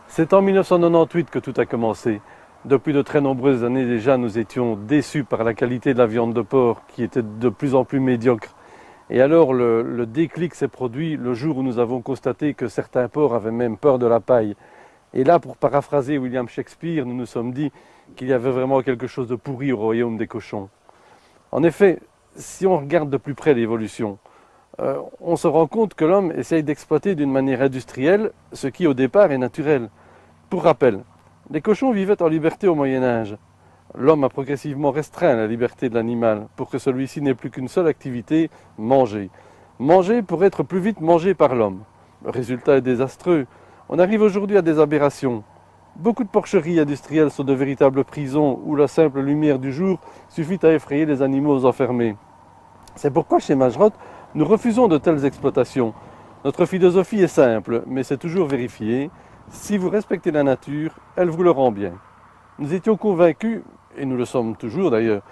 C'est en 1998 que tout a commencé. Depuis de très nombreuses années déjà, nous étions déçus par la qualité de la viande de porc qui était de plus en plus médiocre. Et alors le déclic s'est produit le jour où nous avons constaté que certains porcs avaient même peur de la paille. Et là, pour paraphraser William Shakespeare, nous nous sommes dit qu'il y avait vraiment quelque chose de pourri au royaume des cochons. En effet, si on regarde de plus près l'évolution, on se rend compte que l'homme essaye d'exploiter d'une manière industrielle ce qui au départ est naturel. Pour rappel, les cochons vivaient en liberté au Moyen-Âge. L'homme a progressivement restreint la liberté de l'animal pour que celui-ci n'ait plus qu'une seule activité, manger. Manger pour être plus vite mangé par l'homme. Le résultat est désastreux. On arrive aujourd'hui à des aberrations. Beaucoup de porcheries industrielles sont de véritables prisons où la simple lumière du jour suffit à effrayer les animaux enfermés. C'est pourquoi chez Majrot, nous refusons de telles exploitations. Notre philosophie est simple, mais c'est toujours vérifié. Si vous respectez la nature, elle vous le rend bien. Nous étions convaincus, et nous le sommes toujours d'ailleurs,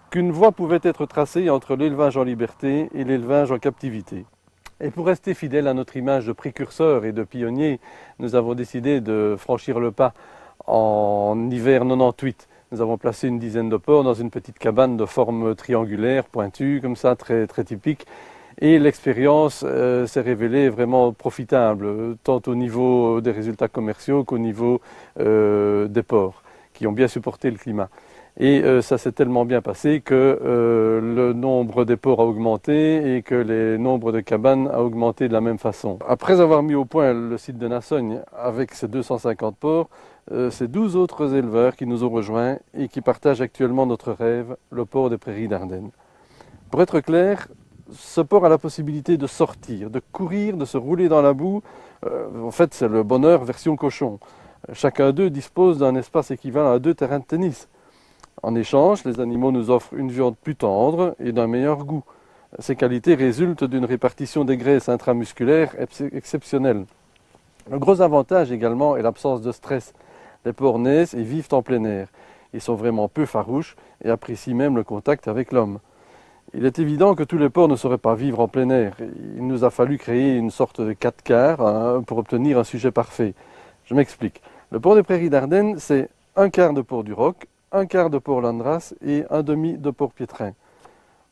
qu'une voie pouvait être tracée entre l'élevage en liberté et l'élevage en captivité. Et pour rester fidèle à notre image de précurseur et de pionnier, nous avons décidé de franchir le pas en hiver 98. Nous avons placé une dizaine de porcs dans une petite cabane de forme triangulaire, pointue, comme ça, très, très typique. Et l'expérience s'est révélée vraiment profitable, tant au niveau des résultats commerciaux qu'au niveau des porcs, qui ont bien supporté le climat. Et ça s'est tellement bien passé que le nombre des porcs a augmenté et que le nombre de cabanes a augmenté de la même façon. Après avoir mis au point le site de Nassogne avec ses 250 porcs, c'est 12 autres éleveurs qui nous ont rejoints et qui partagent actuellement notre rêve, le porc des Prairies d'Ardennes. Pour être clair, ce porc a la possibilité de sortir, de courir, de se rouler dans la boue. En fait, c'est le bonheur version cochon. Chacun d'eux dispose d'un espace équivalent à 2 terrains de tennis. En échange, les animaux nous offrent une viande plus tendre et d'un meilleur goût. Ces qualités résultent d'une répartition des graisses intramusculaires exceptionnelle. Le gros avantage également est l'absence de stress. Les porcs naissent et vivent en plein air. Ils sont vraiment peu farouches et apprécient même le contact avec l'homme. Il est évident que tous les porcs ne sauraient pas vivre en plein air. Il nous a fallu créer une sorte de 4 quarts pour obtenir un sujet parfait. Je m'explique. Le porc des Prairies d'Ardennes, c'est un quart de porc du Roc, un quart de porc Landrace et un demi de porc piétrin.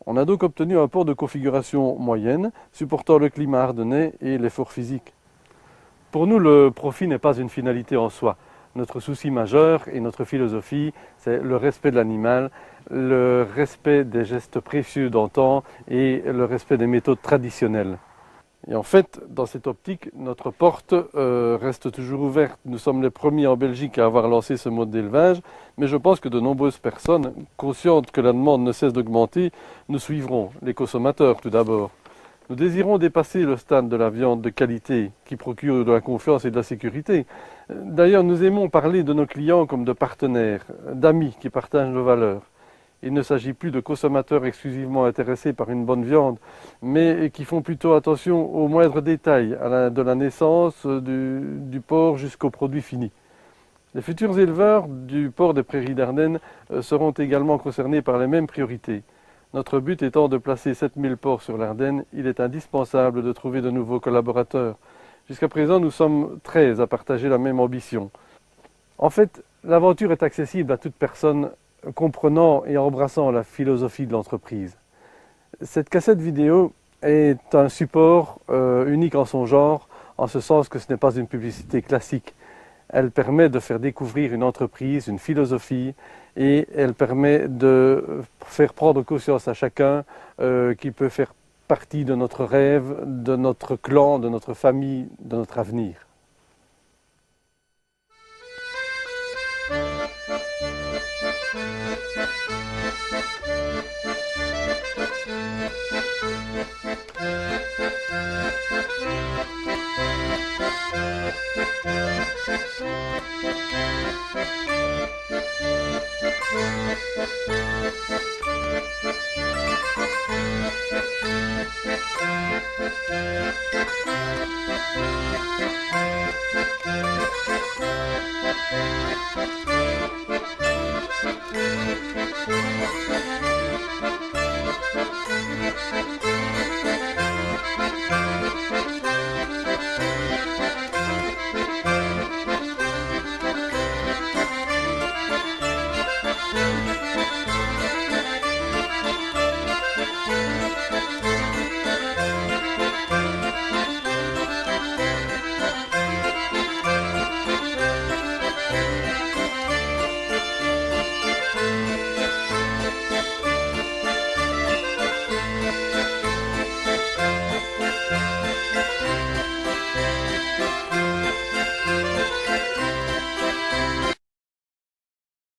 On a donc obtenu un porc de configuration moyenne, supportant le climat ardennais et l'effort physique. Pour nous, le profit n'est pas une finalité en soi. Notre souci majeur et notre philosophie, c'est le respect de l'animal, le respect des gestes précieux d'antan et le respect des méthodes traditionnelles. Et en fait, dans cette optique, notre porte reste toujours ouverte. Nous sommes les premiers en Belgique à avoir lancé ce mode d'élevage, mais je pense que de nombreuses personnes, conscientes que la demande ne cesse d'augmenter, nous suivront, les consommateurs tout d'abord. Nous désirons dépasser le stade de la viande de qualité qui procure de la confiance et de la sécurité. D'ailleurs, nous aimons parler de nos clients comme de partenaires, d'amis qui partagent nos valeurs. Il ne s'agit plus de consommateurs exclusivement intéressés par une bonne viande, mais qui font plutôt attention aux moindres détails, de la naissance du porc jusqu'au produit fini. Les futurs éleveurs du porc des Prairies d'Ardennes seront également concernés par les mêmes priorités. Notre but étant de placer 7000 porcs sur l'Ardenne, il est indispensable de trouver de nouveaux collaborateurs. Jusqu'à présent, nous sommes 13 à partager la même ambition. En fait, l'aventure est accessible à toute personne comprenant et embrassant la philosophie de l'entreprise. Cette cassette vidéo est un support unique en son genre, en ce sens que ce n'est pas une publicité classique. Elle permet de faire découvrir une entreprise, une philosophie, et elle permet de faire prendre conscience à chacun qu'il peut faire partie de notre rêve, de notre clan, de notre famille, de notre avenir.